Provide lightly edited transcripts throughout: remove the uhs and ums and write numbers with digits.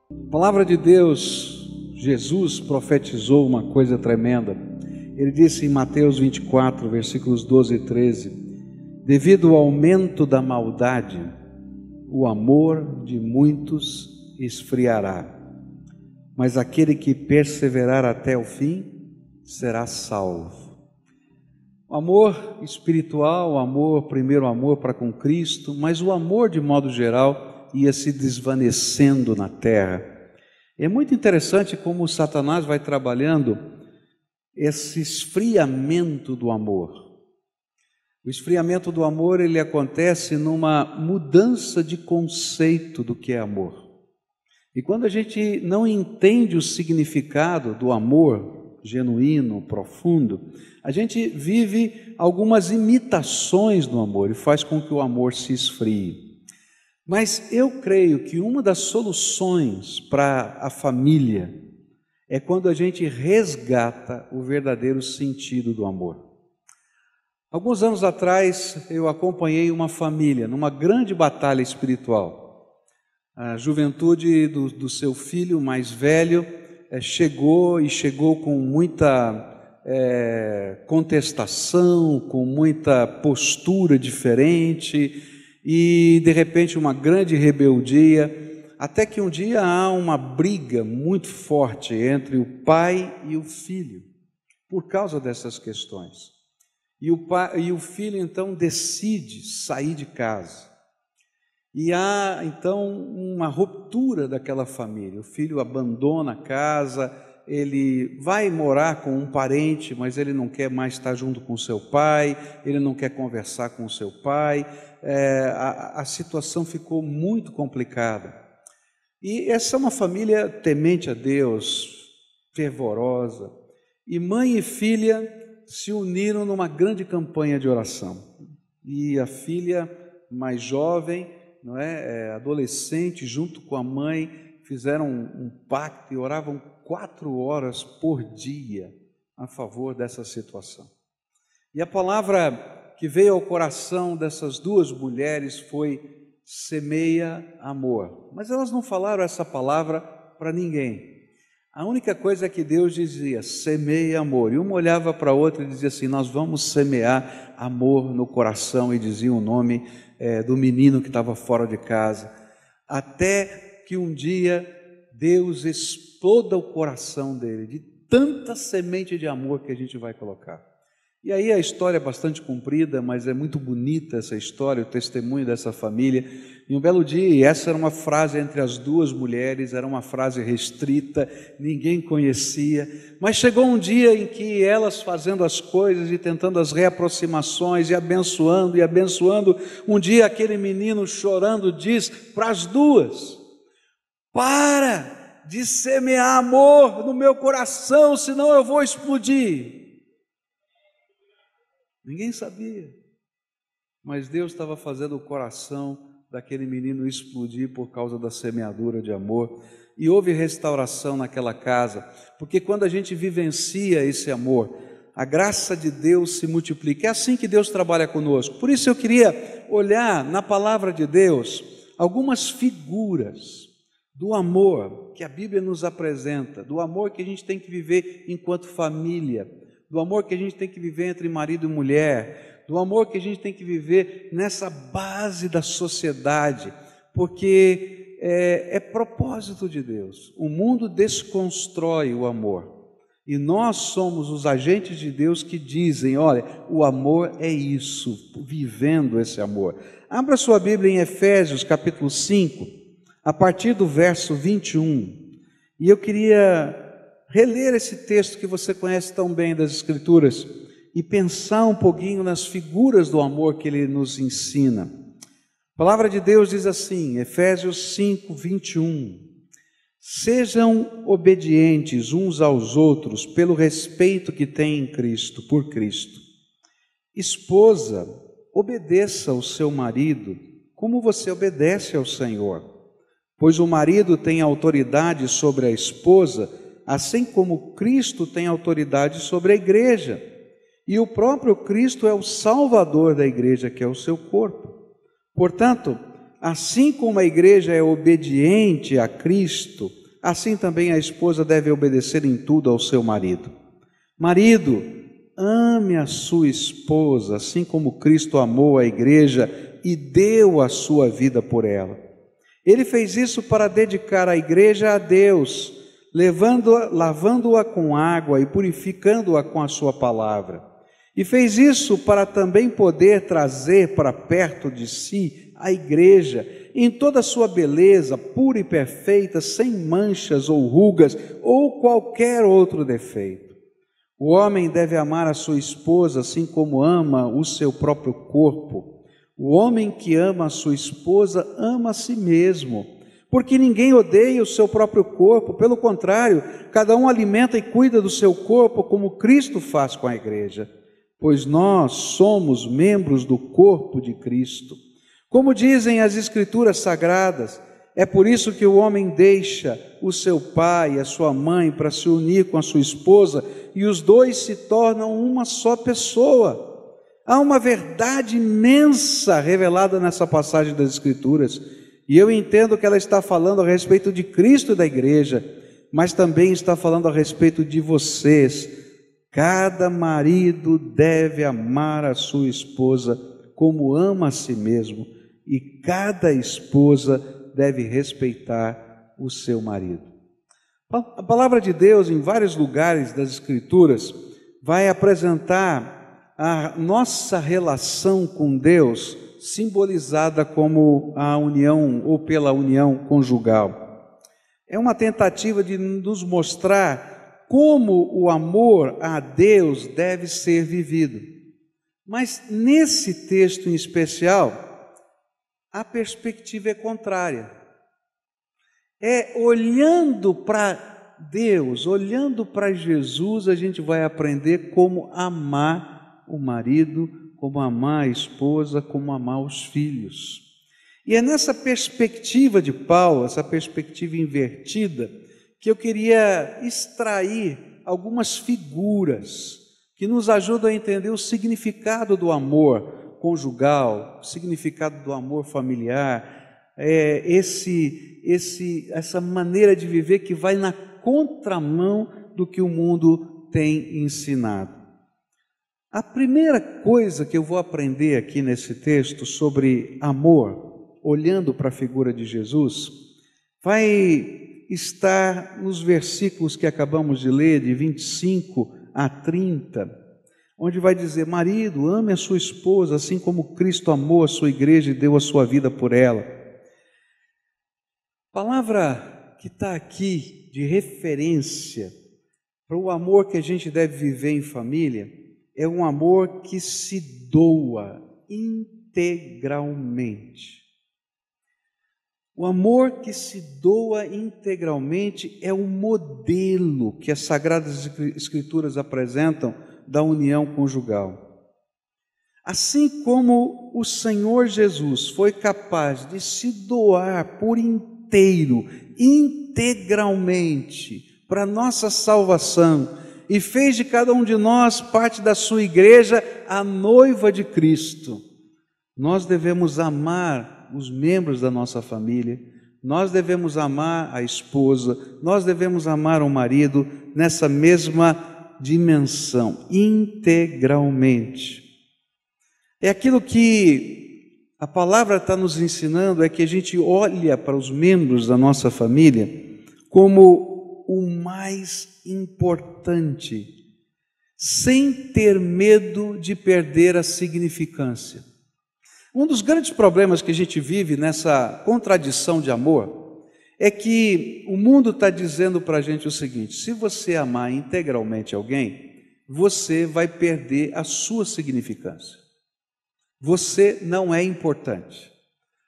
A palavra de Deus, Jesus profetizou uma coisa tremenda. Ele disse em Mateus 24, versículos 12 e 13: devido ao aumento da maldade, o amor de muitos esfriará, mas aquele que perseverar até o fim será salvo. O amor espiritual, o amor, primeiro amor para com Cristo, mas o amor de modo geral ia se desvanecendo na terra. É muito interessante como Satanás vai trabalhando esse esfriamento do amor. O esfriamento do amor, ele acontece numa mudança de conceito do que é amor. E quando a gente não entende o significado do amor genuíno, profundo, a gente vive algumas imitações do amor e faz com que o amor se esfrie. Mas eu creio que uma das soluções para a família é quando a gente resgata o verdadeiro sentido do amor. Alguns anos atrás eu acompanhei uma família numa grande batalha espiritual. A juventude do seu filho mais velho chegou com muita contestação, com muita postura diferente, e de repente uma grande rebeldia, até que um dia há uma briga muito forte entre o pai e o filho, por causa dessas questões. E o filho então decide sair de casa. E há então uma ruptura daquela família. O filho abandona a casa, ele vai morar com um parente, mas ele não quer mais estar junto com o seu pai, ele não quer conversar com o seu pai. A situação ficou muito complicada. E essa é uma família temente a Deus, fervorosa, e mãe e filha se uniram numa grande campanha de oração. E a filha mais jovem, adolescente, junto com a mãe, fizeram um pacto e oravam 4 horas por dia a favor dessa situação. E a palavra que veio ao coração dessas duas mulheres foi: semeia amor. Mas elas não falaram essa palavra para ninguém. A única coisa que Deus dizia: semeia amor. E uma olhava para a outra e dizia assim: nós vamos semear amor no coração, e dizia o nome do menino que estava fora de casa. Até que um dia Deus exploda o coração dele, de tanta semente de amor que a gente vai colocar. E aí a história é bastante comprida, mas é muito bonita essa história, o testemunho dessa família. E um belo dia, e essa era uma frase entre as duas mulheres, era uma frase restrita, ninguém conhecia, mas chegou um dia em que elas, fazendo as coisas e tentando as reaproximações e abençoando, um dia aquele menino chorando diz para as duas: para de semear amor no meu coração, senão eu vou explodir. Ninguém sabia, mas Deus estava fazendo o coração daquele menino explodir por causa da semeadura de amor, e houve restauração naquela casa, porque quando a gente vivencia esse amor, a graça de Deus se multiplica. É assim que Deus trabalha conosco. Por isso eu queria olhar na palavra de Deus algumas figuras do amor que a Bíblia nos apresenta, do amor que a gente tem que viver enquanto família, do amor que a gente tem que viver entre marido e mulher, do amor que a gente tem que viver nessa base da sociedade, porque é propósito de Deus. O mundo desconstrói o amor, e nós somos os agentes de Deus que dizem: olha, o amor é isso, vivendo esse amor. Abra sua Bíblia em Efésios capítulo 5, a partir do verso 21, e eu queria reler esse texto que você conhece tão bem das Escrituras e pensar um pouquinho nas figuras do amor que ele nos ensina. A palavra de Deus diz assim, Efésios 5, 21: sejam obedientes uns aos outros pelo respeito que têm em Cristo, por Cristo. Esposa, obedeça ao seu marido como você obedece ao Senhor, pois o marido tem autoridade sobre a esposa, assim como Cristo tem autoridade sobre a igreja, E o próprio Cristo é o Salvador da igreja, que é o seu corpo. Portanto, assim como a igreja é obediente a Cristo, assim também a esposa deve obedecer em tudo ao seu marido. Marido, ame a sua esposa, assim como Cristo amou a igreja e deu a sua vida por ela. Ele fez isso para dedicar a igreja a Deus, lavando-a com água e purificando-a com a sua palavra. E fez isso para também poder trazer para perto de si a igreja, em toda a sua beleza, pura e perfeita, sem manchas ou rugas ou qualquer outro defeito. O homem deve amar a sua esposa assim como ama o seu próprio corpo. O homem que ama a sua esposa ama a si mesmo, porque ninguém odeia o seu próprio corpo, pelo contrário, cada um alimenta e cuida do seu corpo como Cristo faz com a igreja, pois nós somos membros do corpo de Cristo. Como dizem as Escrituras Sagradas, é por isso que o homem deixa o seu pai e a sua mãe para se unir com a sua esposa, e os dois se tornam uma só pessoa. Há uma verdade imensa revelada nessa passagem das Escrituras, e eu entendo que ela está falando a respeito de Cristo e da igreja, mas também está falando a respeito de vocês. Cada marido deve amar a sua esposa como ama a si mesmo, e cada esposa deve respeitar o seu marido. A palavra de Deus, em vários lugares das Escrituras, vai apresentar a nossa relação com Deus, simbolizada como a união ou pela união conjugal. É uma tentativa de nos mostrar como o amor a Deus deve ser vivido. Mas nesse texto em especial, a perspectiva é contrária. É olhando para Deus, olhando para Jesus, a gente vai aprender como amar o marido, como amar a esposa, como amar os filhos. E é nessa perspectiva de Paulo, essa perspectiva invertida, que eu queria extrair algumas figuras que nos ajudam a entender o significado do amor conjugal, o significado do amor familiar, essa maneira de viver que vai na contramão do que o mundo tem ensinado. A primeira coisa que eu vou aprender aqui nesse texto sobre amor, olhando para a figura de Jesus, vai estar nos versículos que acabamos de ler, de 25 a 30, onde vai dizer: marido, ame a sua esposa, assim como Cristo amou a sua igreja e deu a sua vida por ela. A palavra que está aqui de referência para o amor que a gente deve viver em família é um amor que se doa integralmente. O amor que se doa integralmente é o modelo que as Sagradas Escrituras apresentam da união conjugal. Assim como o Senhor Jesus foi capaz de se doar por inteiro, integralmente, para a nossa salvação, e fez de cada um de nós parte da sua igreja, a noiva de Cristo, nós devemos amar os membros da nossa família, nós devemos amar a esposa, nós devemos amar o marido nessa mesma dimensão, integralmente. É aquilo que a palavra está nos ensinando, é que a gente olha para os membros da nossa família como o mais importante, sem ter medo de perder a significância. Um dos grandes problemas que a gente vive nessa contradição de amor é que o mundo está dizendo para a gente o seguinte: se você amar integralmente alguém, você vai perder a sua significância. Você não é importante,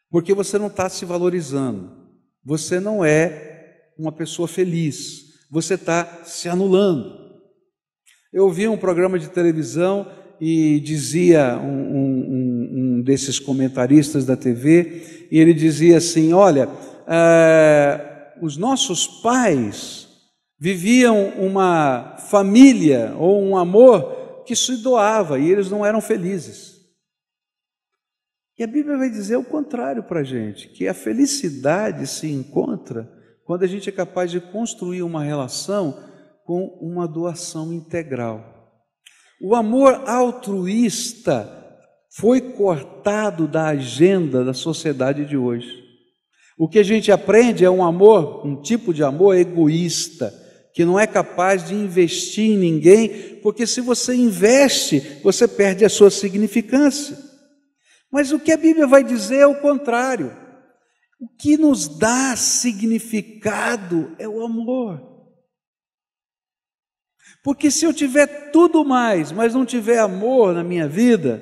porque você não está se valorizando, você não é uma pessoa feliz, você está se anulando. Eu ouvi um programa de televisão e dizia um desses comentaristas da TV, e ele dizia assim: olha, os nossos pais viviam uma família ou um amor que se doava e eles não eram felizes. E a Bíblia vai dizer o contrário para a gente, que a felicidade se encontra quando a gente é capaz de construir uma relação com uma doação integral. O amor altruísta foi cortado da agenda da sociedade de hoje. O que a gente aprende é um tipo de amor egoísta, que não é capaz de investir em ninguém, porque se você investe, você perde a sua significância. Mas o que a Bíblia vai dizer é o contrário. O que nos dá significado é o amor. Porque se eu tiver tudo mais, mas não tiver amor na minha vida,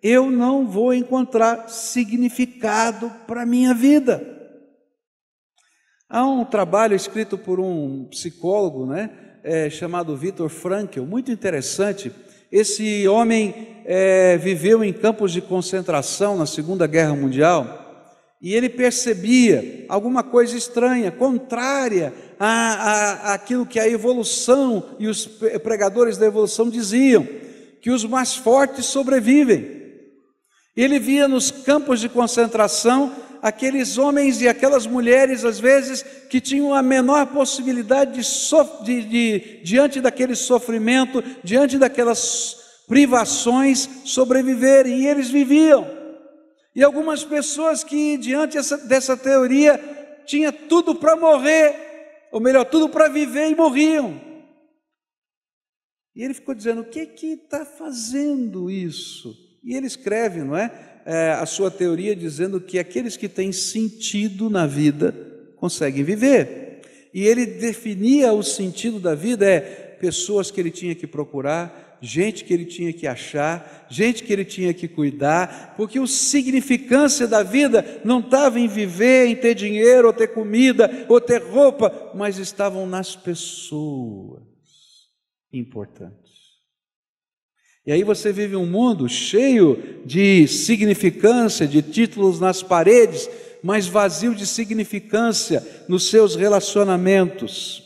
eu não vou encontrar significado para a minha vida. Há um trabalho escrito por um psicólogo, chamado Viktor Frankl, muito interessante. Esse homem viveu em campos de concentração na Segunda Guerra Mundial e ele percebia alguma coisa estranha, contrária àquilo que a evolução e os pregadores da evolução diziam, que os mais fortes sobrevivem. Ele via nos campos de concentração aqueles homens e aquelas mulheres, às vezes, que tinham a menor possibilidade diante daquele sofrimento, diante daquelas privações, sobreviverem, e eles viviam. E algumas pessoas que, diante dessa teoria, tinham tudo para morrer, ou melhor, tudo para viver e morriam. E ele ficou dizendo, o que está fazendo isso? E ele escreve, a sua teoria dizendo que aqueles que têm sentido na vida conseguem viver. E ele definia o sentido da vida, pessoas que ele tinha que procurar, gente que ele tinha que achar, gente que ele tinha que cuidar, porque a significância da vida não estava em viver, em ter dinheiro, ou ter comida, ou ter roupa, mas estavam nas pessoas importantes. E aí você vive um mundo cheio de significância, de títulos nas paredes, mas vazio de significância nos seus relacionamentos.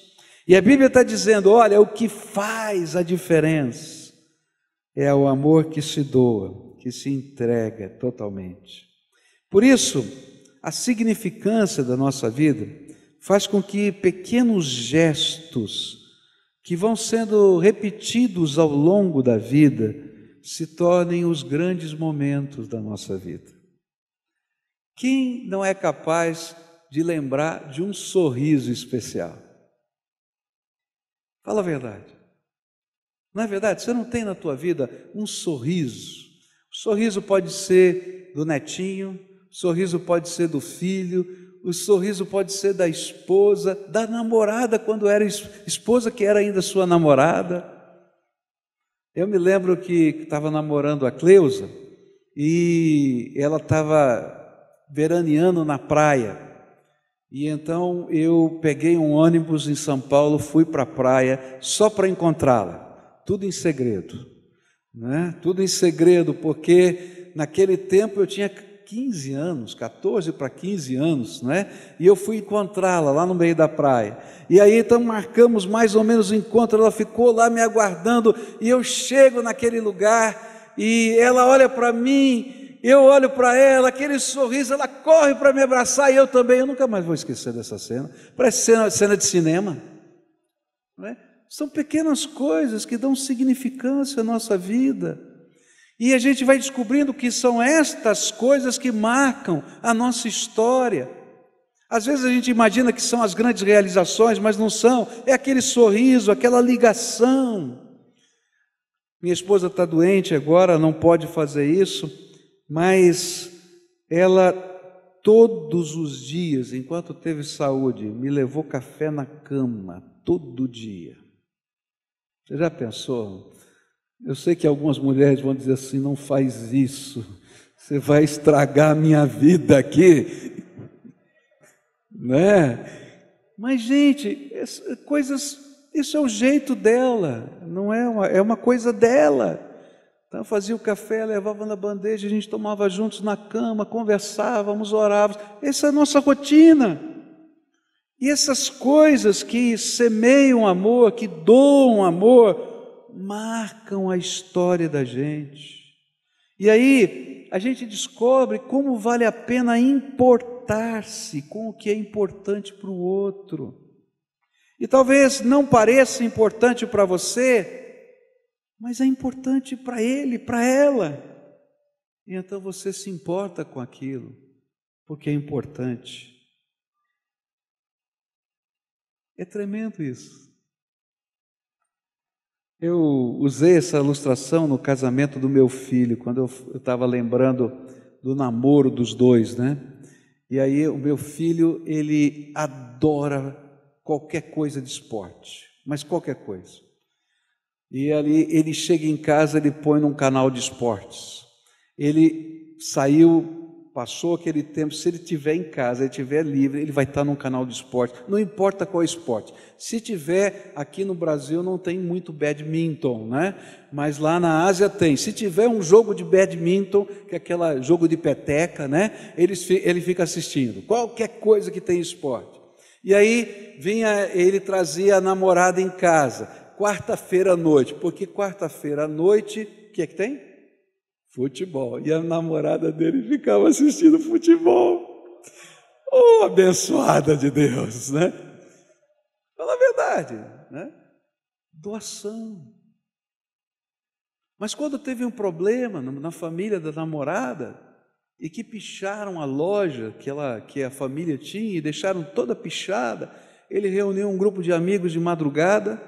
E a Bíblia está dizendo, olha, o que faz a diferença é o amor que se doa, que se entrega totalmente. Por isso, a significância da nossa vida faz com que pequenos gestos que vão sendo repetidos ao longo da vida, se tornem os grandes momentos da nossa vida. Quem não é capaz de lembrar de um sorriso especial? Fala a verdade. Não é verdade? Você não tem na tua vida um sorriso. O sorriso pode ser do netinho, o sorriso pode ser do filho, o sorriso pode ser da esposa, da namorada, quando era esposa, que era ainda sua namorada. Eu me lembro que estava namorando a Cleusa e ela estava veraneando na praia. E então eu peguei um ônibus em São Paulo, fui para a praia só para encontrá-la. Tudo em segredo, Tudo em segredo, porque naquele tempo eu tinha 15 anos, 14 para 15 anos, E eu fui encontrá-la lá no meio da praia. E aí então marcamos mais ou menos o encontro, ela ficou lá me aguardando, e eu chego naquele lugar, e ela olha para mim, eu olho para ela, aquele sorriso, ela corre para me abraçar, e eu também, eu nunca mais vou esquecer dessa cena, parece cena de cinema, São pequenas coisas que dão significância à nossa vida. E a gente vai descobrindo que são estas coisas que marcam a nossa história. Às vezes a gente imagina que são as grandes realizações, mas não são. É aquele sorriso, aquela ligação. Minha esposa está doente agora, não pode fazer isso, mas ela todos os dias, enquanto teve saúde, me levou café na cama, todo dia. Você já pensou? Eu sei que algumas mulheres vão dizer assim, não faz isso, você vai estragar a minha vida aqui, Mas, gente, isso é o jeito dela, não é uma coisa dela. Então, fazia o café, levava na bandeja, a gente tomava juntos na cama, conversávamos, orávamos. Essa é a nossa rotina. E essas coisas que semeiam amor, que doam amor, marcam a história da gente. E aí a gente descobre como vale a pena importar-se com o que é importante para o outro. E talvez não pareça importante para você, mas é importante para ele, para ela. E então você se importa com aquilo, porque é importante. É tremendo isso. Eu usei essa ilustração no casamento do meu filho, quando eu estava lembrando do namoro dos dois, né? E aí o meu filho, ele adora qualquer coisa de esporte, mas qualquer coisa. E ali ele chega em casa, ele põe num canal de esportes. Ele saiu, passou aquele tempo, se ele estiver em casa, ele estiver livre, ele vai estar num canal de esporte, não importa qual esporte. Se tiver, aqui no Brasil não tem muito badminton, né? Mas lá na Ásia tem. Se tiver um jogo de badminton, que é aquele jogo de peteca, né? Ele fica assistindo, qualquer coisa que tem esporte. E aí ele trazia a namorada em casa, quarta-feira à noite, porque quarta-feira à noite, o que é que tem? Futebol. E a namorada dele ficava assistindo futebol. Oh, abençoada de Deus, né? Fala a verdade, né? Doação. Mas quando teve um problema na família da namorada, e que picharam a loja que a família tinha, e deixaram toda pichada, ele reuniu um grupo de amigos de madrugada,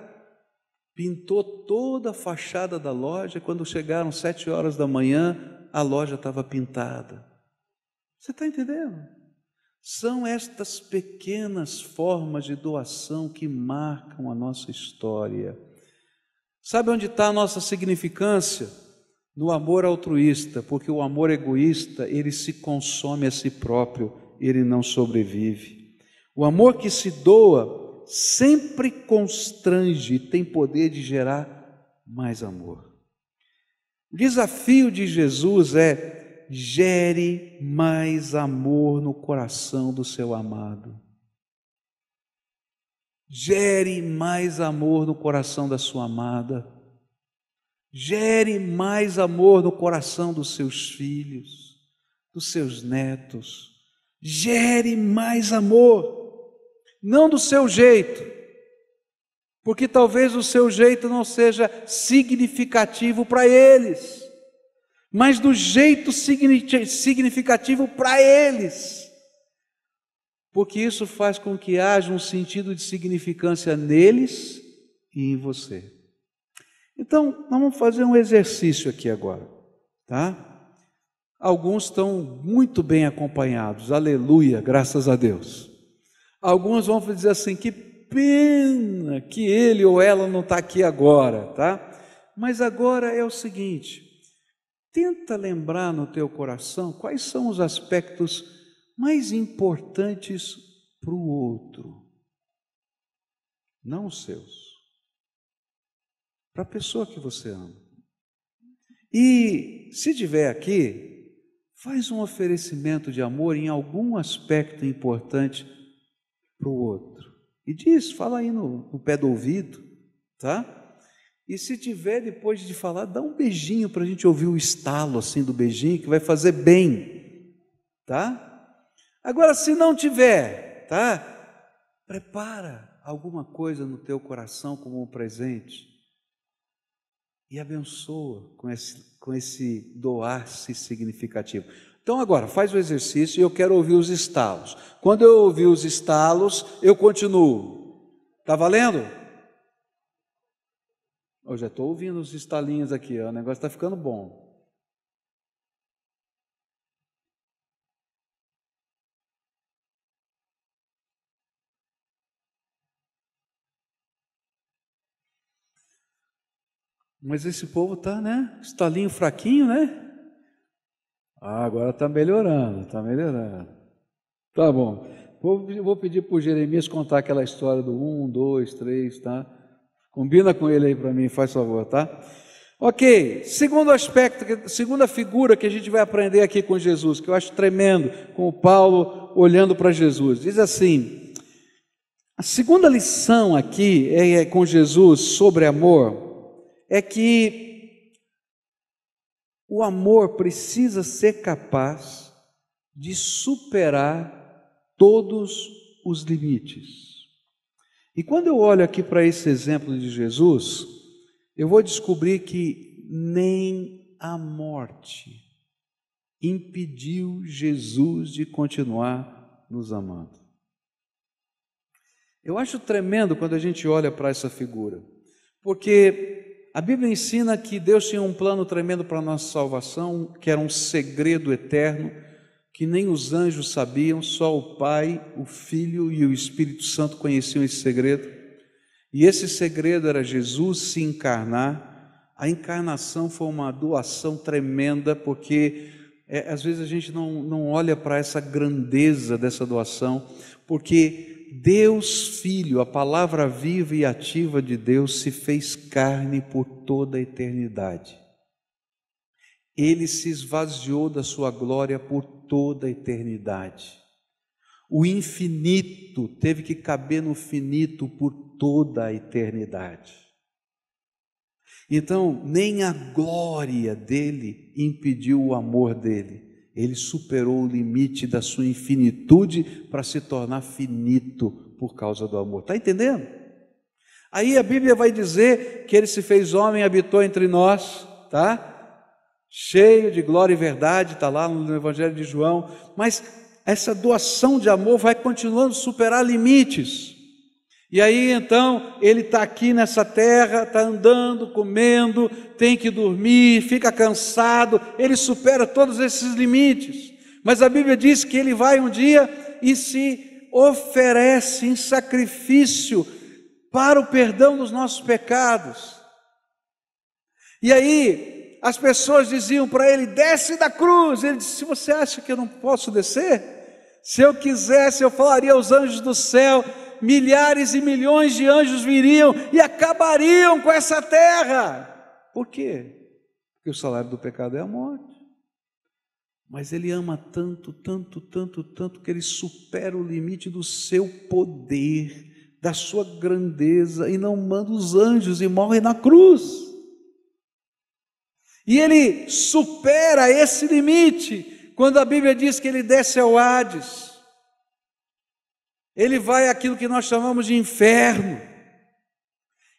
pintou toda a fachada da loja. Quando chegaram 7 horas da manhã, a loja estava pintada. Você está entendendo? São estas pequenas formas de doação que marcam a nossa história. Sabe onde está a nossa significância? No amor altruísta, porque o amor egoísta, ele se consome a si próprio, ele não sobrevive. O amor que se doa sempre constrange e tem poder de gerar mais amor. O desafio de Jesus é: gere mais amor no coração do seu amado. Gere mais amor no coração da sua amada. Gere mais amor no coração dos seus filhos, dos seus netos. Gere mais amor, não do seu jeito, porque talvez o seu jeito não seja significativo para eles, mas do jeito significativo para eles, porque isso faz com que haja um sentido de significância neles e em você. Então, nós vamos fazer um exercício aqui agora, tá? Alguns estão muito bem acompanhados, aleluia, graças a Deus. Alguns vão dizer assim: que pena que ele ou ela não está aqui agora, tá? Mas agora é o seguinte, tenta lembrar no teu coração quais são os aspectos mais importantes para o outro, não os seus. Para a pessoa que você ama. E se tiver aqui, faz um oferecimento de amor em algum aspecto importante para o outro. E diz, fala aí no pé do ouvido, tá? E se tiver, depois de falar, dá um beijinho para a gente ouvir o estalo assim do beijinho, que vai fazer bem, tá? Agora, se não tiver, tá? Prepara alguma coisa no teu coração como um presente. E abençoa com esse doar-se significativo. Então agora, faz o exercício e eu quero ouvir os estalos. Quando eu ouvir os estalos, eu continuo. Está valendo? Eu já estou ouvindo os estalinhos aqui, ó, o negócio está ficando bom. Mas esse povo está, né? Estalinho fraquinho, né? Ah, agora está melhorando, está melhorando. Tá bom. Vou pedir para o Jeremias contar aquela história do 1, 2, 3, tá? Combina com ele aí para mim, faz favor, tá? Ok, segundo aspecto, segunda figura que a gente vai aprender aqui com Jesus, que eu acho tremendo, com o Paulo olhando para Jesus. Diz assim, a segunda lição aqui com Jesus sobre amor, é que o amor precisa ser capaz de superar todos os limites. E quando eu olho aqui para esse exemplo de Jesus, eu vou descobrir que nem a morte impediu Jesus de continuar nos amando. Eu acho tremendo quando a gente olha para essa figura, porque a Bíblia ensina que Deus tinha um plano tremendo para a nossa salvação, que era um segredo eterno, que nem os anjos sabiam, só o Pai, o Filho e o Espírito Santo conheciam esse segredo. E esse segredo era Jesus se encarnar. A encarnação foi uma doação tremenda, porque às vezes a gente não olha para essa grandeza dessa doação, porque Deus Filho, a palavra viva e ativa de Deus, se fez carne por toda a eternidade. Ele se esvaziou da sua glória por toda a eternidade. O infinito teve que caber no finito por toda a eternidade. Então, nem a glória dele impediu o amor dele. Ele superou o limite da sua infinitude para se tornar finito por causa do amor. Está entendendo? Aí a Bíblia vai dizer que ele se fez homem e habitou entre nós, tá? Cheio de glória e verdade, está lá no Evangelho de João. Mas essa doação de amor vai continuando a superar limites. E aí então ele está aqui nessa terra, está andando, comendo, tem que dormir, fica cansado, ele supera todos esses limites. Mas a Bíblia diz que ele vai um dia e se oferece em sacrifício para o perdão dos nossos pecados. E aí as pessoas diziam para ele: desce da cruz. Ele disse: se você acha que eu não posso descer, se eu quisesse eu falaria aos anjos do céu, milhares e milhões de anjos viriam e acabariam com essa terra. Por quê? Porque o salário do pecado é a morte. Mas ele ama tanto, tanto, tanto, tanto, que ele supera o limite do seu poder, da sua grandeza, e não manda os anjos e morre na cruz. E ele supera esse limite quando a Bíblia diz que ele desce ao Hades. Ele vai àquilo que nós chamamos de inferno.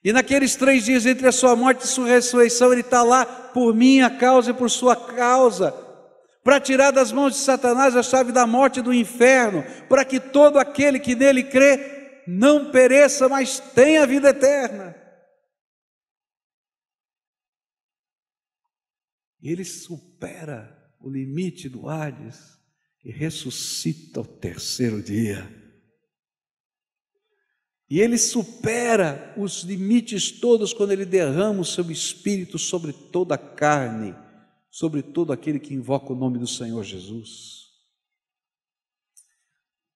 E naqueles 3 dias entre a sua morte e sua ressurreição, ele está lá por minha causa e por sua causa, para tirar das mãos de Satanás a chave da morte e do inferno, para que todo aquele que nele crê não pereça, mas tenha vida eterna. Ele supera o limite do Hades e ressuscita ao 3º dia. E ele supera os limites todos quando ele derrama o seu Espírito sobre toda a carne, sobre todo aquele que invoca o nome do Senhor Jesus.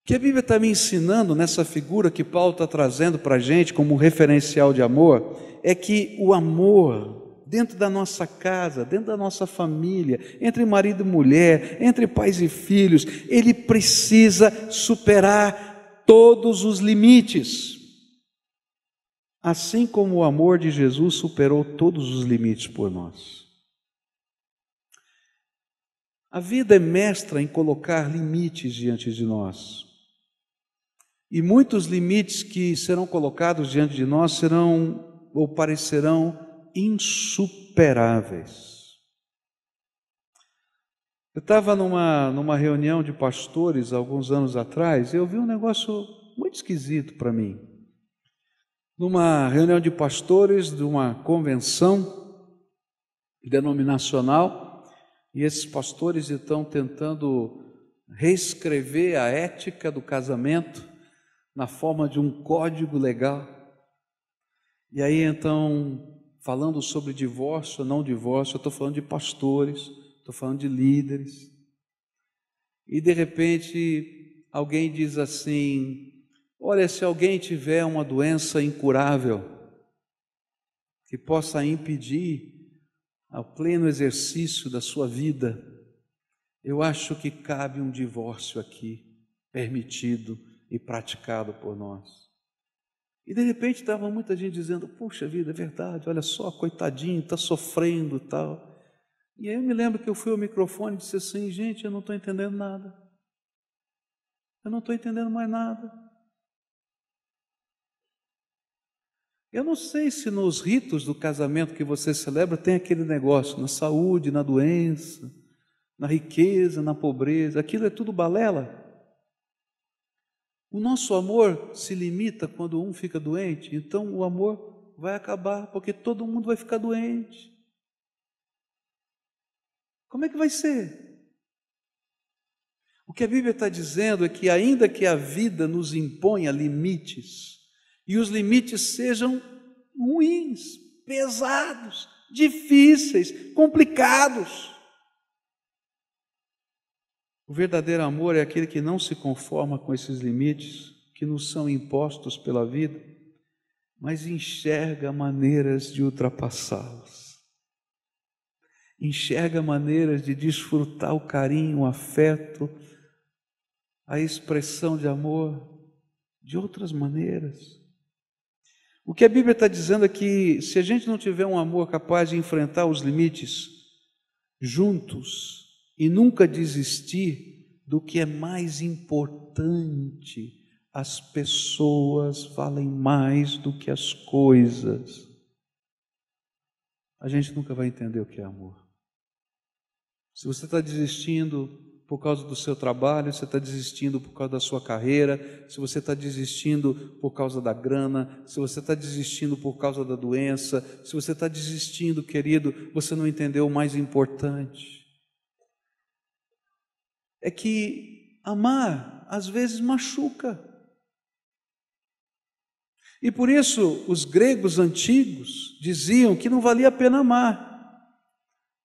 O que a Bíblia está me ensinando nessa figura que Paulo está trazendo para a gente como referencial de amor, é que o amor dentro da nossa casa, dentro da nossa família, entre marido e mulher, entre pais e filhos, ele precisa superar todos os limites. Assim como o amor de Jesus superou todos os limites por nós. A vida é mestra em colocar limites diante de nós. E muitos limites que serão colocados diante de nós serão ou parecerão insuperáveis. Eu estava numa reunião de pastores alguns anos atrás e eu vi um negócio muito esquisito para mim. Numa reunião de pastores de uma convenção denominacional, e esses pastores estão tentando reescrever a ética do casamento na forma de um código legal. E aí então, falando sobre divórcio ou não divórcio, eu estou falando de pastores, estou falando de líderes, e de repente alguém diz assim: olha, se alguém tiver uma doença incurável que possa impedir o pleno exercício da sua vida, eu acho que cabe um divórcio aqui, permitido e praticado por nós. E de repente estava muita gente dizendo, puxa vida, é verdade, olha só, coitadinho, está sofrendo e tal. E aí eu me lembro que eu fui ao microfone e disse assim, gente, eu não estou entendendo nada. Eu não estou entendendo mais nada. Eu não sei se nos ritos do casamento que você celebra tem aquele negócio, na saúde, na doença, na riqueza, na pobreza, aquilo é tudo balela. O nosso amor se limita quando um fica doente, então o amor vai acabar, porque todo mundo vai ficar doente. Como é que vai ser? O que a Bíblia está dizendo é que ainda que a vida nos imponha limites, e os limites sejam ruins, pesados, difíceis, complicados, o verdadeiro amor é aquele que não se conforma com esses limites que nos são impostos pela vida, mas enxerga maneiras de ultrapassá-los. Enxerga maneiras de desfrutar o carinho, o afeto, a expressão de amor de outras maneiras. O que a Bíblia está dizendo é que se a gente não tiver um amor capaz de enfrentar os limites juntos, e nunca desistir do que é mais importante. As pessoas valem mais do que as coisas. A gente nunca vai entender o que é amor. Se você está desistindo por causa do seu trabalho, se você está desistindo por causa da sua carreira, se você está desistindo por causa da grana, se você está desistindo por causa da doença, se você está desistindo, querido, você não entendeu o mais importante. É que amar, às vezes, machuca. E por isso, os gregos antigos diziam que não valia a pena amar,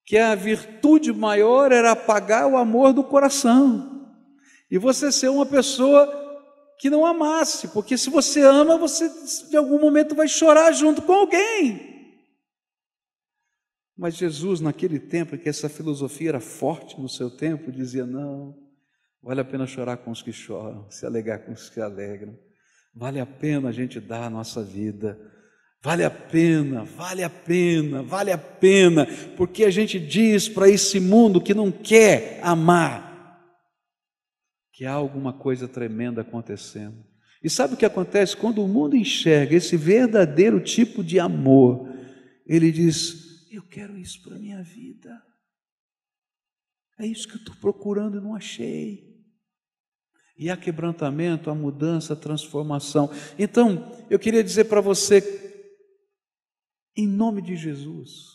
que a virtude maior era apagar o amor do coração, e você ser uma pessoa que não amasse, porque se você ama, você de algum momento vai chorar junto com alguém. Mas Jesus, naquele tempo, que essa filosofia era forte no seu tempo, dizia, não, vale a pena chorar com os que choram, se alegrar com os que se alegram, vale a pena a gente dar a nossa vida, vale a pena, vale a pena, vale a pena, porque a gente diz para esse mundo que não quer amar, que há alguma coisa tremenda acontecendo. E sabe o que acontece? Quando o mundo enxerga esse verdadeiro tipo de amor, ele diz, eu quero isso para a minha vida. É isso que eu estou procurando e não achei. E há quebrantamento, há mudança, transformação. Então, eu queria dizer para você, em nome de Jesus,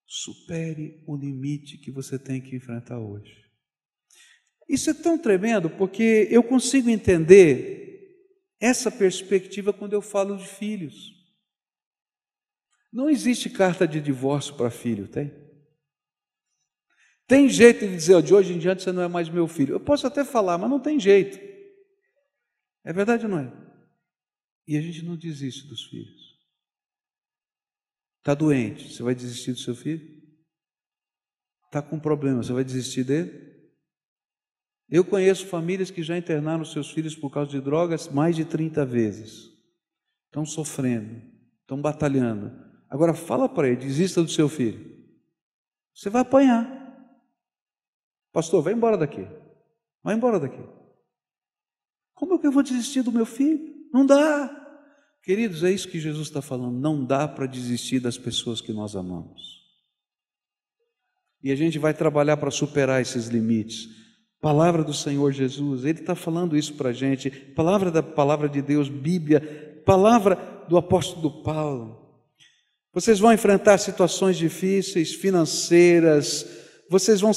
supere o limite que você tem que enfrentar hoje. Isso é tão tremendo, porque eu consigo entender essa perspectiva quando eu falo de filhos. Não existe carta de divórcio para filho, tem? Tem jeito de dizer, de hoje em diante você não é mais meu filho. Eu posso até falar, mas não tem jeito. É verdade ou não é? E a gente não desiste dos filhos. Está doente, você vai desistir do seu filho? Está com problema, você vai desistir dele? Eu conheço famílias que já internaram seus filhos por causa de drogas mais de 30 vezes. Estão sofrendo, estão batalhando. Agora fala para ele, desista do seu filho. Você vai apanhar. Pastor, vai embora daqui. Vai embora daqui. Como é que eu vou desistir do meu filho? Não dá. Queridos, é isso que Jesus está falando. Não dá para desistir das pessoas que nós amamos. E a gente vai trabalhar para superar esses limites. Palavra do Senhor Jesus, Ele está falando isso para a gente. Palavra de Deus, Bíblia, palavra do apóstolo Paulo. Vocês vão enfrentar situações difíceis, financeiras, vocês vão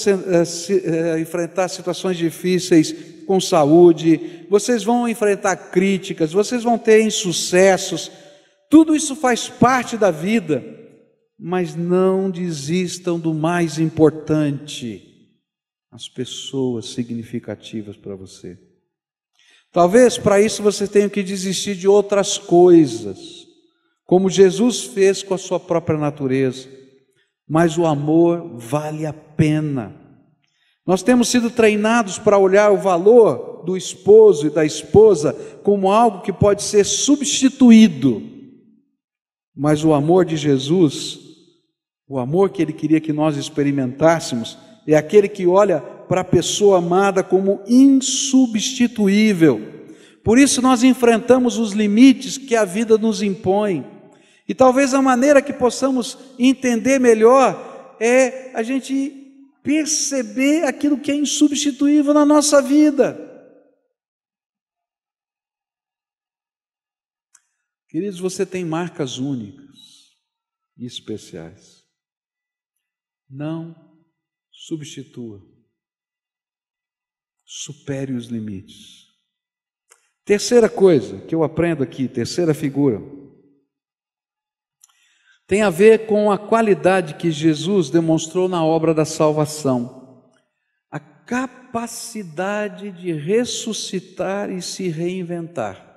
enfrentar situações difíceis com saúde, vocês vão enfrentar críticas, vocês vão ter insucessos, tudo isso faz parte da vida, mas não desistam do mais importante, as pessoas significativas para você. Talvez para isso você tenha que desistir de outras coisas, como Jesus fez com a sua própria natureza, mas o amor vale a pena. Nós temos sido treinados para olhar o valor amor do esposo e da esposa como algo que pode ser substituído, mas o amor de Jesus, o amor que Ele queria que nós experimentássemos, é aquele que olha para a pessoa amada como insubstituível. Por isso nós enfrentamos os limites que a vida nos impõe. E talvez a maneira que possamos entender melhor é a gente perceber aquilo que é insubstituível na nossa vida. Queridos, você tem marcas únicas e especiais. Não substitua. Supere os limites. Terceira coisa que eu aprendo aqui, terceira figura, tem a ver com a qualidade que Jesus demonstrou na obra da salvação. A capacidade de ressuscitar e se reinventar.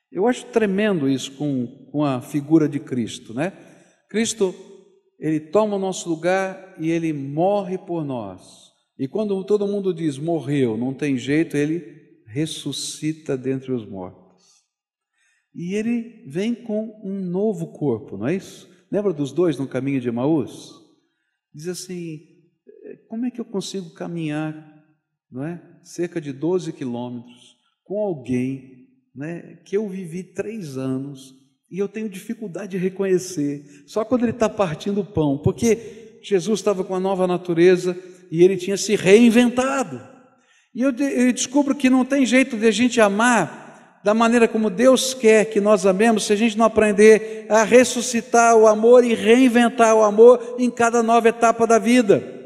Eu acho tremendo isso com a figura de Cristo, né? Cristo, Ele toma o nosso lugar e Ele morre por nós. E quando todo mundo diz morreu, não tem jeito, Ele ressuscita dentre os mortos. E Ele vem com um novo corpo, não é isso? Lembra dos dois no caminho de Emaús? Diz assim, como é que eu consigo caminhar, não é? Cerca de 12 quilômetros com alguém, né, que eu vivi 3 anos e eu tenho dificuldade de reconhecer, só quando ele está partindo o pão, porque Jesus estava com a nova natureza e Ele tinha se reinventado. E eu descubro que não tem jeito de a gente amar da maneira como Deus quer que nós amemos, se a gente não aprender a ressuscitar o amor e reinventar o amor em cada nova etapa da vida.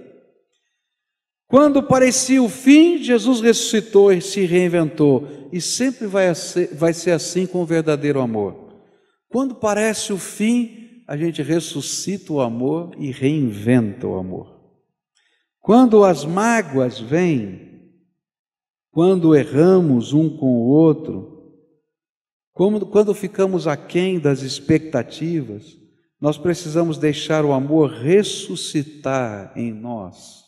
Quando parecia o fim, Jesus ressuscitou e se reinventou, e sempre vai ser assim com o verdadeiro amor. Quando parece o fim, a gente ressuscita o amor e reinventa o amor. Quando as mágoas vêm, quando erramos um com o outro, quando ficamos aquém das expectativas, nós precisamos deixar o amor ressuscitar em nós,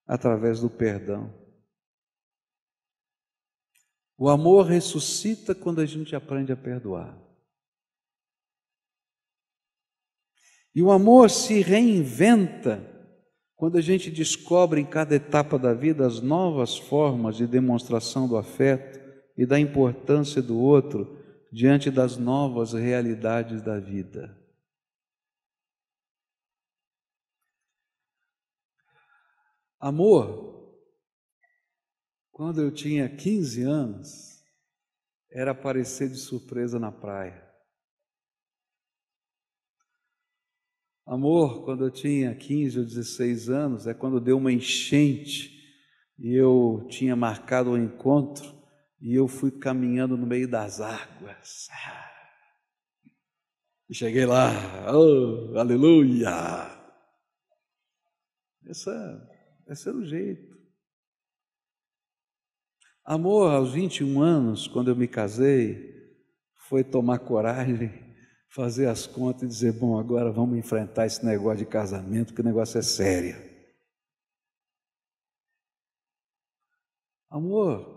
através do perdão. O amor ressuscita quando a gente aprende a perdoar. E o amor se reinventa quando a gente descobre em cada etapa da vida as novas formas de demonstração do afeto e da importância do outro diante das novas realidades da vida. Amor, quando eu tinha 15 anos, era aparecer de surpresa na praia. Amor, quando eu tinha 15 ou 16 anos, é quando deu uma enchente e eu tinha marcado um encontro e eu fui caminhando no meio das águas. E cheguei lá, oh, aleluia! Esse era o jeito. Amor, aos 21 anos, quando eu me casei, foi tomar coragem, fazer as contas e dizer, bom, agora vamos enfrentar esse negócio de casamento, que o negócio é sério. Amor,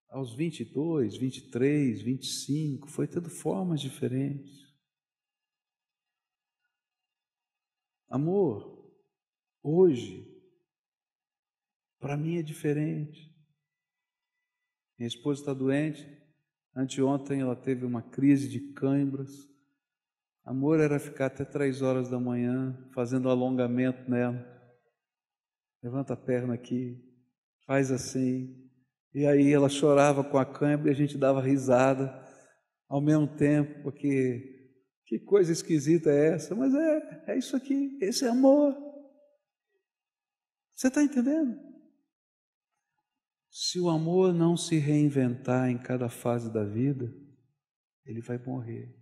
aos 22, 23, 25, foi tendo formas diferentes. Amor, hoje, para mim é diferente. Minha esposa está doente. Anteontem ela teve uma crise de câimbras. Amor era ficar até 3 horas da manhã fazendo alongamento nela. Levanta a perna aqui, faz assim. E aí ela chorava com a câimbra e a gente dava risada ao mesmo tempo, porque que coisa esquisita é essa? Mas é isso aqui, esse é amor. Você está entendendo? Se o amor não se reinventar em cada fase da vida, ele vai morrer.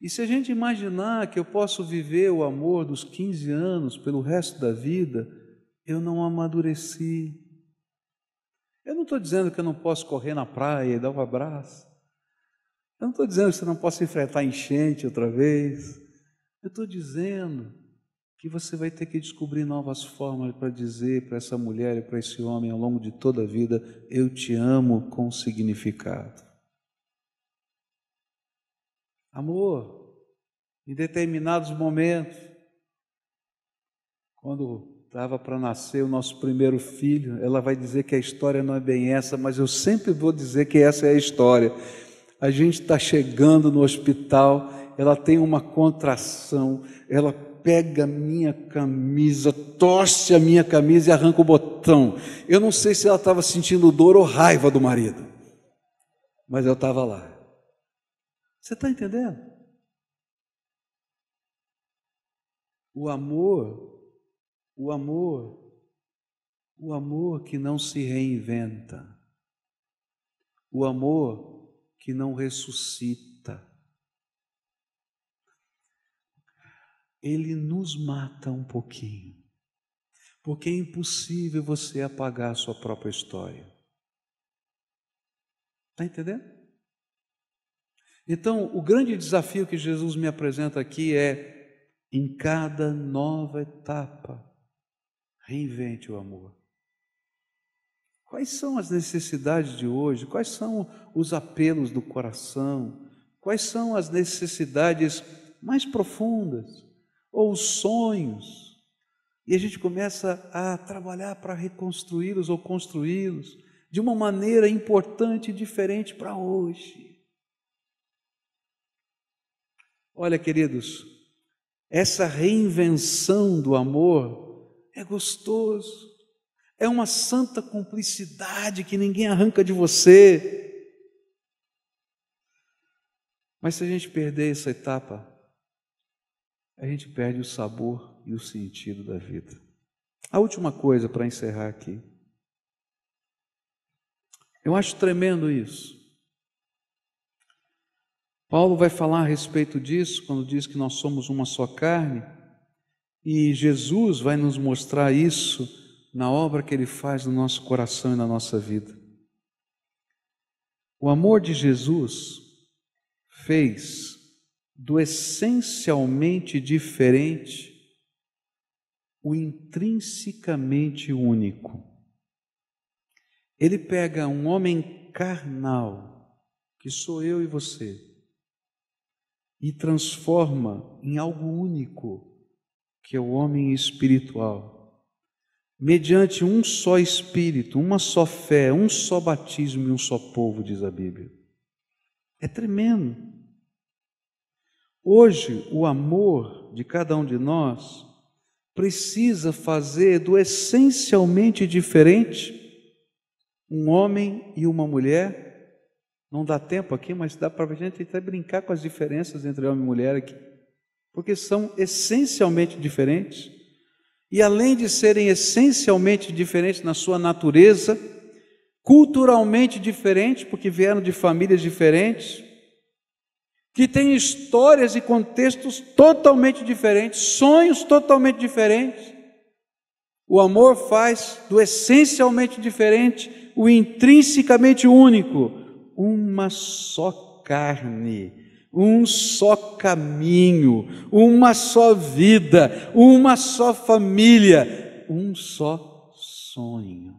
E se a gente imaginar que eu posso viver o amor dos 15 anos pelo resto da vida, eu não amadureci. Eu não estou dizendo que eu não posso correr na praia e dar um abraço. Eu não estou dizendo que você não possa enfrentar enchente outra vez. Eu estou dizendo que você vai ter que descobrir novas formas para dizer para essa mulher e para esse homem ao longo de toda a vida: eu te amo com significado. Amor, em determinados momentos, quando estava para nascer o nosso primeiro filho, ela vai dizer que a história não é bem essa, mas eu sempre vou dizer que essa é a história. A gente está chegando no hospital, ela tem uma contração, ela pega a minha camisa, torce a minha camisa e arranca o botão. Eu não sei se ela estava sentindo dor ou raiva do marido, mas eu estava lá. Você está entendendo? O amor que não se reinventa, o amor que não ressuscita, ele nos mata um pouquinho, porque é impossível você apagar a sua própria história. Está entendendo? Então, o grande desafio que Jesus me apresenta aqui é: em cada nova etapa, reinvente o amor. Quais são as necessidades de hoje? Quais são os apelos do coração? Quais são as necessidades mais profundas? Ou os sonhos? E a gente começa a trabalhar para reconstruí-los ou construí-los de uma maneira importante e diferente para hoje. Olha, queridos, essa reinvenção do amor é gostoso, é uma santa cumplicidade que ninguém arranca de você. Mas se a gente perder essa etapa, a gente perde o sabor e o sentido da vida. A última coisa para encerrar aqui. Eu acho tremendo isso. Paulo vai falar a respeito disso quando diz que nós somos uma só carne, e Jesus vai nos mostrar isso na obra que Ele faz no nosso coração e na nossa vida. O amor de Jesus fez do essencialmente diferente o intrinsecamente único. Ele pega um homem carnal, que sou eu e você, e transforma em algo único, que é o homem espiritual, mediante um só Espírito, uma só fé, um só batismo e um só povo, diz a Bíblia. É tremendo. Hoje, o amor de cada um de nós precisa fazer do essencialmente diferente um homem e uma mulher. Não dá tempo aqui, mas dá para a gente até brincar com as diferenças entre homem e mulher aqui, porque são essencialmente diferentes, e além de serem essencialmente diferentes na sua natureza, culturalmente diferentes, porque vieram de famílias diferentes, que têm histórias e contextos totalmente diferentes, sonhos totalmente diferentes. O amor faz do essencialmente diferente o intrinsecamente único. Uma só carne, um só caminho, uma só vida, uma só família, um só sonho.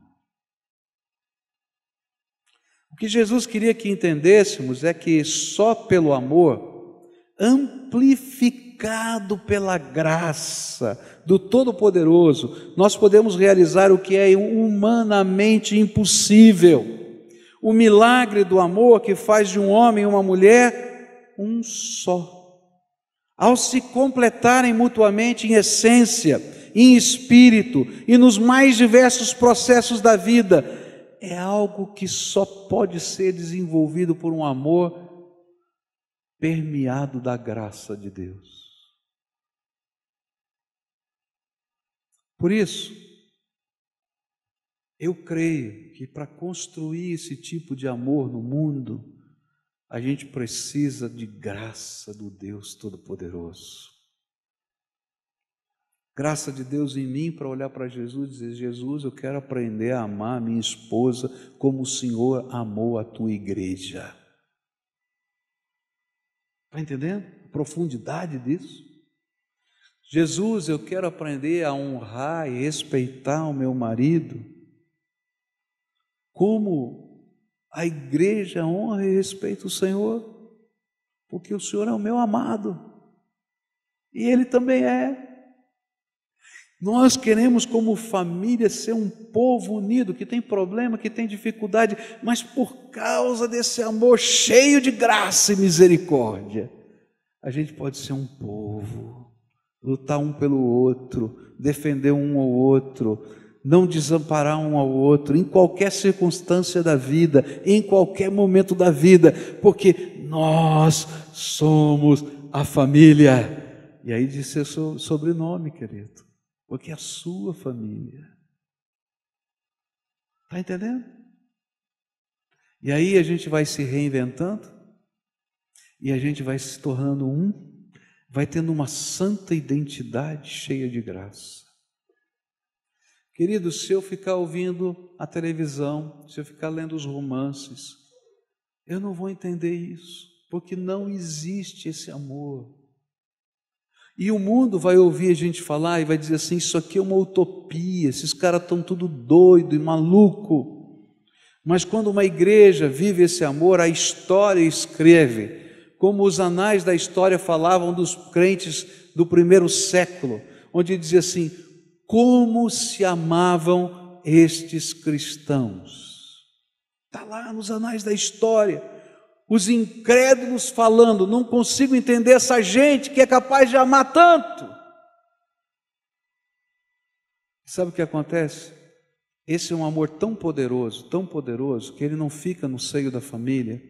O que Jesus queria que entendêssemos é que só pelo amor, amplificado pela graça do Todo-Poderoso, nós podemos realizar o que é humanamente impossível. O milagre do amor que faz de um homem e uma mulher um só. Ao se completarem mutuamente em essência, em espírito e nos mais diversos processos da vida, é algo que só pode ser desenvolvido por um amor permeado da graça de Deus. Por isso, eu creio que para construir esse tipo de amor no mundo, a gente precisa de graça do Deus Todo-Poderoso. Graça de Deus em mim para olhar para Jesus e dizer: Jesus, eu quero aprender a amar a minha esposa como o Senhor amou a tua igreja. Está entendendo a profundidade disso? Jesus, eu quero aprender a honrar e respeitar o meu marido, como a igreja honra e respeita o Senhor, porque o Senhor é o meu amado, e Ele também é. Nós queremos, como família, ser um povo unido, que tem problema, que tem dificuldade, mas por causa desse amor cheio de graça e misericórdia, a gente pode ser um povo, lutar um pelo outro, defender um ao outro, não desamparar um ao outro, em qualquer circunstância da vida, em qualquer momento da vida, porque nós somos a família. E aí disse seu sobrenome, querido, porque é a sua família. Está entendendo? E aí a gente vai se reinventando, e a gente vai se tornando vai tendo uma santa identidade cheia de graça. Querido, se eu ficar ouvindo a televisão, se eu ficar lendo os romances, eu não vou entender isso, porque não existe esse amor. E o mundo vai ouvir a gente falar e vai dizer assim, isso aqui é uma utopia, esses caras estão tudo doido e maluco. Mas quando uma igreja vive esse amor, a história escreve, como os anais da história falavam dos crentes do primeiro século, onde dizia assim, como se amavam estes cristãos. Está lá nos anais da história. Os incrédulos falando, não consigo entender essa gente que é capaz de amar tanto. Sabe o que acontece? Esse é um amor tão poderoso, que ele não fica no seio da família,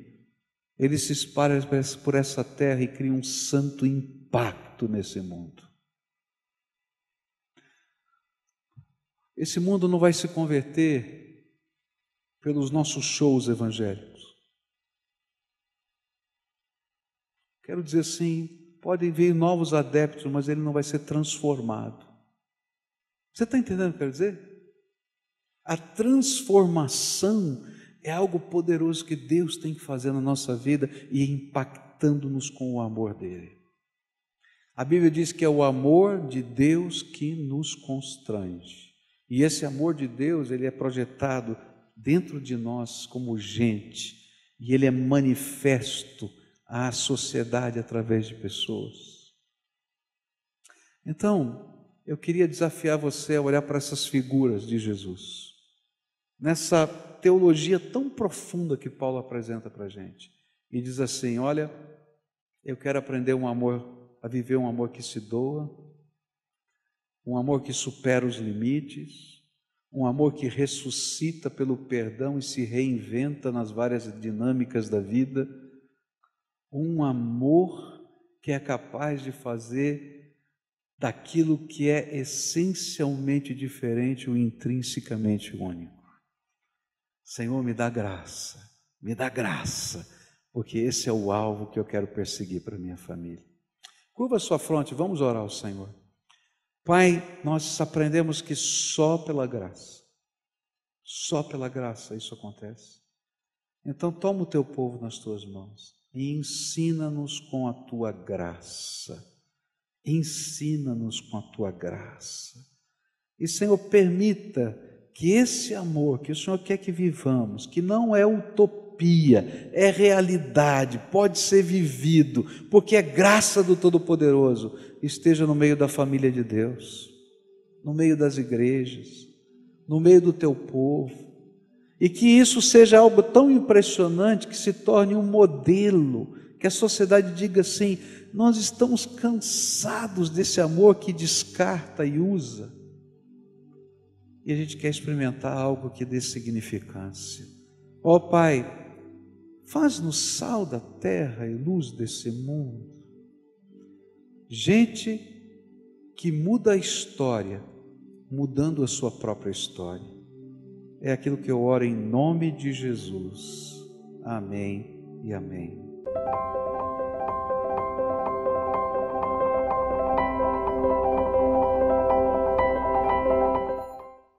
ele se espalha por essa terra e cria um santo impacto nesse mundo. Esse mundo não vai se converter pelos nossos shows evangélicos. Quero dizer assim, podem vir novos adeptos, mas ele não vai ser transformado. Você está entendendo o que eu quero dizer? A transformação é algo poderoso que Deus tem que fazer na nossa vida e impactando-nos com o amor dele. A Bíblia diz que é o amor de Deus que nos constrange. E esse amor de Deus, ele é projetado dentro de nós como gente, e ele é manifesto à sociedade através de pessoas. Então, eu queria desafiar você a olhar para essas figuras de Jesus, nessa teologia tão profunda que Paulo apresenta para a gente, e diz assim, olha, eu quero aprender a viver um amor que se doa, um amor que supera os limites, um amor que ressuscita pelo perdão e se reinventa nas várias dinâmicas da vida, um amor que é capaz de fazer daquilo que é essencialmente diferente o intrinsecamente único. Senhor, me dá graça, porque esse é o alvo que eu quero perseguir para a minha família. Curva a sua fronte, vamos orar ao Senhor. Pai, nós aprendemos que só pela graça isso acontece. Então toma o teu povo nas tuas mãos e ensina-nos com a tua graça. Ensina-nos com a tua graça. E, Senhor, permita que esse amor que o Senhor quer que vivamos, que não é utopia, é realidade, pode ser vivido, porque é graça do Todo-Poderoso, esteja no meio da família de Deus, no meio das igrejas, no meio do teu povo. E que isso seja algo tão impressionante que se torne um modelo, que a sociedade diga assim, nós estamos cansados desse amor que descarta e usa, e a gente quer experimentar algo que dê significância. Ó Pai, faz-nos sal da terra e luz desse mundo, gente que muda a história, mudando a sua própria história. É aquilo que eu oro em nome de Jesus. Amém e amém.